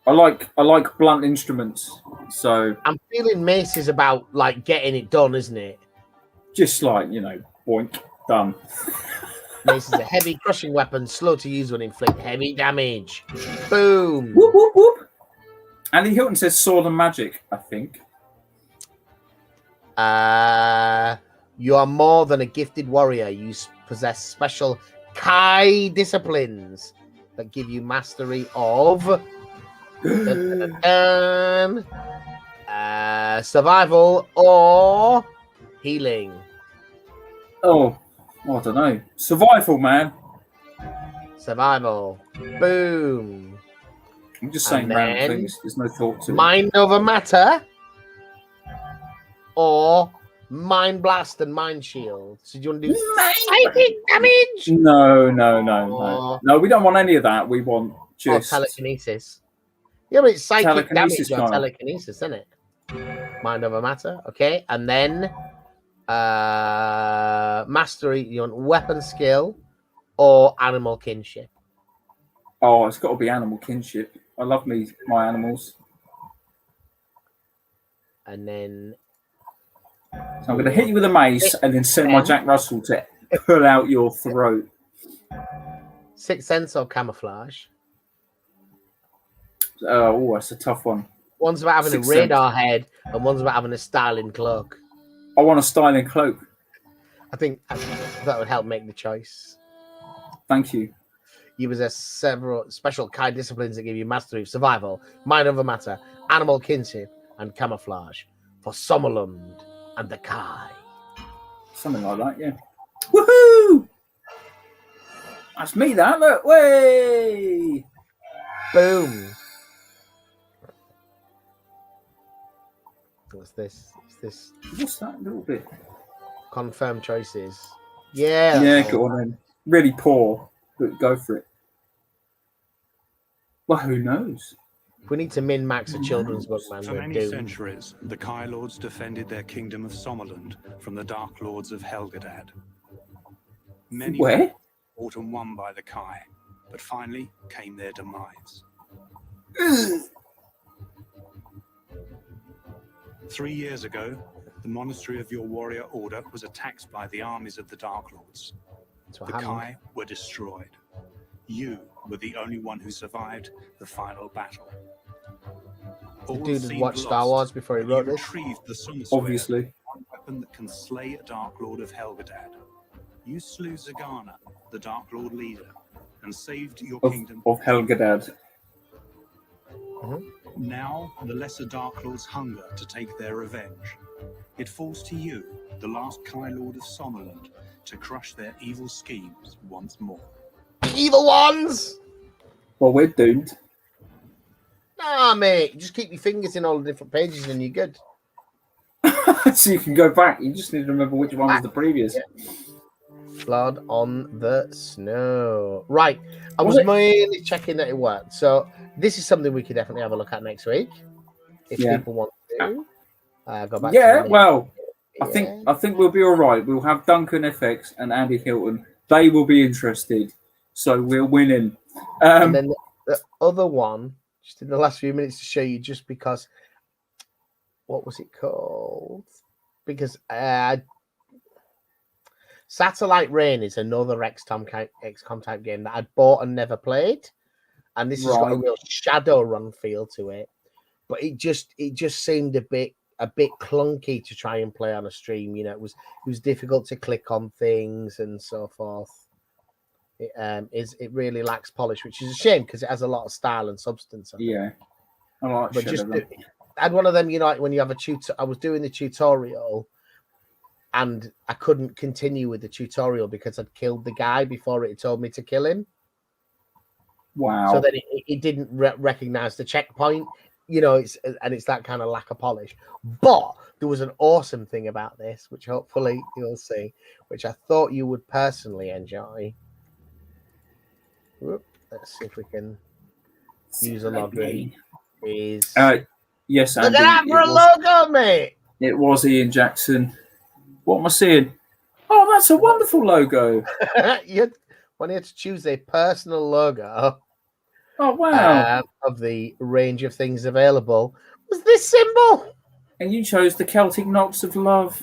I like blunt instruments. So I'm feeling Mace is about like getting it done, isn't it? just like, boink, done. Mace is a heavy crushing weapon, slow to use when inflict heavy damage. Boom. Whoop, whoop, whoop. Andy Hilton says sword and magic, I think. You are more than a gifted warrior. You possess special Kai disciplines that give you mastery of survival or healing. Oh, I don't know. Survival, man. Survival. Boom. I'm just saying And random then things. There's no thought to it. Mind over matter or mind blast and mind shield. So do you want to do psychic damage? No. Or- No, we don't want any of that. We want Or just telekinesis. Yeah, but it's psychic Telekinesis damage or kind of. telekinesis, isn't it? Mind over matter. Okay. And then mastery, you want weapon skill or animal kinship. Oh, it's got to be animal kinship. I love my animals. And then So I'm going to hit you with a mace and then send my Jack Russell to pull out your throat. Sixth sense or camouflage. Oh, that's a tough one. One's about having Sixth a radar head and one's about having a styling cloak. I want a styling cloak. I think that would help make the choice. Thank you. You possess several special Kai disciplines that give you mastery of survival, mind over matter, animal kinship, and camouflage for Sommerlund and the Kai. Something like that, yeah. Woohoo! That's me, that. Look, way! Boom. What's this? What's that little bit? Confirm choices. Yeah. Yeah, go on then. Really poor, but go for it. Well, who knows? We need to min-max a children's book, man. For We're many doomed. centuries, the Kai Lords defended their kingdom of Sommerlund from the Dark Lords of Helgadad. Many Where? fought and won by the Kai, but finally came their demise. 3 years ago, the monastery of your warrior order was attacked by the armies of the Dark Lords. That's what The happened. Kai were destroyed. You were the only one who survived the final battle. The All dude had seemed watched Star lost, Wars before he but you wrote this. retrieved the Sun Sword, Obviously. one weapon that can slay a Dark Lord of Helgadad. You slew Zagana, the Dark Lord leader, and saved your kingdom. Of Helgadad. Now, the lesser Dark Lords hunger to take their revenge. It falls to you, the last Kai Lord of Sommerlund, to crush their evil schemes once more. Evil ones! Well, we're doomed. Nah, mate. Just keep your fingers in all the different pages and you're good. So you can go back. You just need to remember which one was the previous. Yeah. Blood on the snow. Right. I Was was it? mainly checking that it worked. So this is something we could definitely have a look at next week. If Yeah. people want to go back Yeah, to well, yeah. I think we'll be all right. We'll have Duncan FX and Andy Hilton. They will be interested. So we're winning. And then the other one, just in the last few minutes to show you, just because, what was it called? Because Satellite Rain is another XCOM type game that I'd bought and never played, and this has got a Right. real Shadowrun feel to it. But it just seemed a bit clunky to try and play on a stream. You know, it was difficult to click on things and so forth. It really lacks polish, which is a shame because it has a lot of style and substance. I think. Yeah. I like But just Shadowrun. I had one of them, you know, like when you have a tutor. I was doing the tutorial, and I couldn't continue with the tutorial because I'd killed the guy before it told me to kill him. Wow. So then it didn't recognize the checkpoint. You know, it's that kind of lack of polish. But there was an awesome thing about this, which hopefully you'll see, which I thought you would personally enjoy. Whoop, let's see if we can use a login. Is Yes, look Andy. at that for a logo, mate. It was Ian Jackson. What am I seeing? Oh, that's a wonderful logo. When you had to choose a personal logo Oh, wow. of the range of things available, was this symbol? And you chose the Celtic Knots of Love.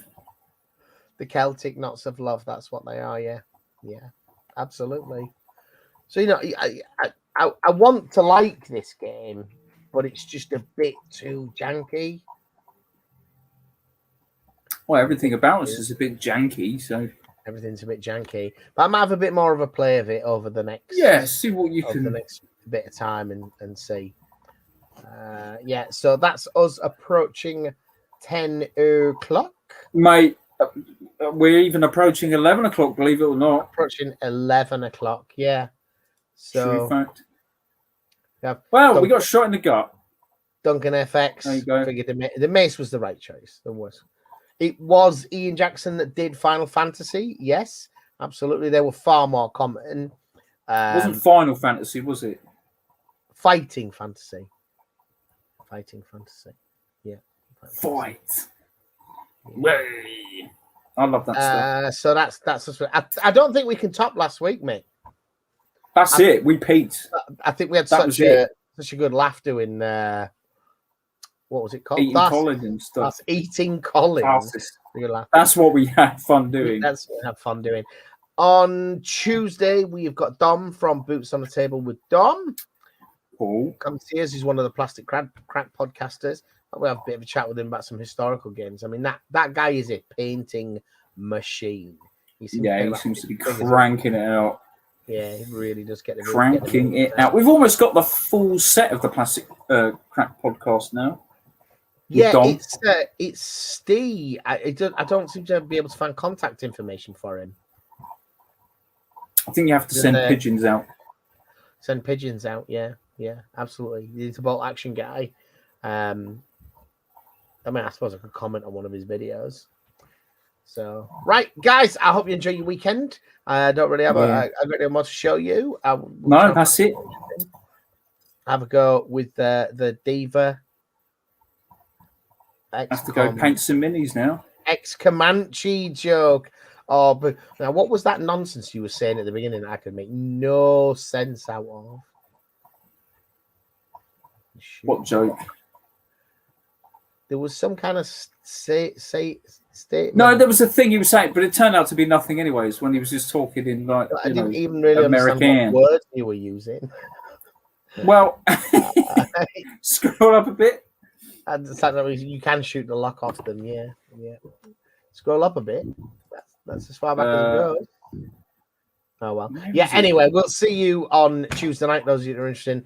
The Celtic Knots of Love. That's what they are. Yeah, yeah, absolutely. So I want to like this game, but it's just a bit too janky. Well, everything about us is a bit janky, so everything's a bit janky. But I might have a bit more of a play of it over the next. Yeah, see what you over can. the next bit of time and see. Yeah, so that's us approaching 10 o'clock. Mate, we're even approaching 11 o'clock, believe it or not. Approaching 11 o'clock, yeah. So, true fact. Yeah, well, we got shot in the gut. Duncan FX. There you go. Figured the mace was the right choice. It was Ian Jackson that did Final Fantasy. Yes, absolutely. They were far more common. It wasn't Final Fantasy, was it? Fighting Fantasy. Yeah. Fight. Way. I love that stuff. So that's I don't think we can top last week, mate. That's it. We peaked. I think we had such a good laugh doing what was it called? Eating Collins and stuff. That's Eating Collins. That's what we had fun doing. That's what we had fun doing. On Tuesday, we've got Dom from Boots on the Table with Dom. Cool. Come see us. He's one of the Plastic Crack podcasters. We'll have a bit of a chat with him about some historical games. I mean, that guy is a painting machine. He seems to be cranking it out. Yeah, he really does get cranking it out. We've almost got the full set of the Plastic Crack podcast now. Yeah, it's Steve. I don't seem to be able to find contact information for him. I think you have to send pigeons out. Send pigeons out, yeah, absolutely. He's a bolt action guy. I mean, I suppose I could comment on one of his videos. So, right, guys, I hope you enjoy your weekend. I don't really have a great deal more to show you. No, that's it. Have a go with the Diva. I have to go paint some minis now. Ex-Comanche joke. Oh, but now what was that nonsense you were saying at the beginning that I could make no sense out of? What joke? There was some kind of statement. No, there was a thing he was saying, but it turned out to be nothing anyways when he was just talking in like I didn't even really understand what words you were using. Well, scroll up a bit. You can shoot the lock off them, yeah. Scroll up a bit. That's as far back as it goes. Oh well. Yeah. Anyway, we'll see you on Tuesday night. Those of you that are interested.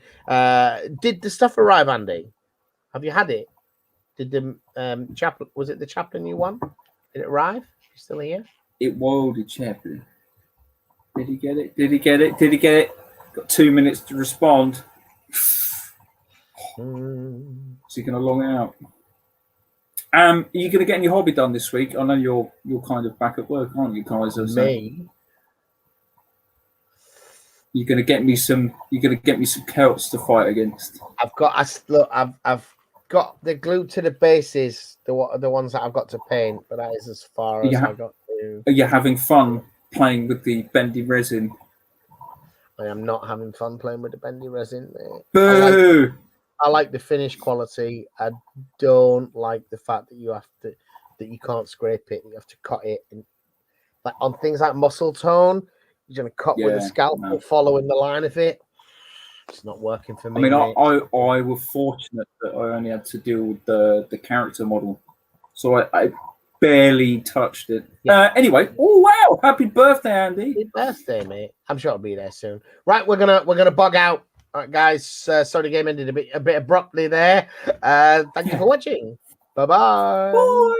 Did the stuff arrive, Andy? Have you had it? Did the chaplain? Was it the chaplain you won? Did it arrive? You still here? It was the chaplain. Did he get it? Did he get it? Did he get it? Got 2 minutes to respond. Is he going to long out? Are you going to get any hobby done this week? I know you're kind of back at work, aren't you, Kaiser? Me? You're going to get me some. You're going to get me some Celts to fight against. I've got the glue to the bases. The ones that I've got to paint, but that is as far as I got to. Are you having fun playing with the bendy resin? I am not having fun playing with the bendy resin, mate. Boo! I like the finish quality. I don't like the fact that you can't scrape it. You have to cut it. And like on things like muscle tone, you're gonna cut with a scalpel following the line of it. It's not working for me. I mean, I was fortunate that I only had to deal with the character model, so I barely touched it. Yeah. Anyway, oh wow! Happy birthday, Andy! Happy birthday, mate! I'm sure I'll be there soon. Right, we're gonna bug out. All right, guys. Sorry, the game ended a bit abruptly there. Thank you for watching. Bye-bye. Bye.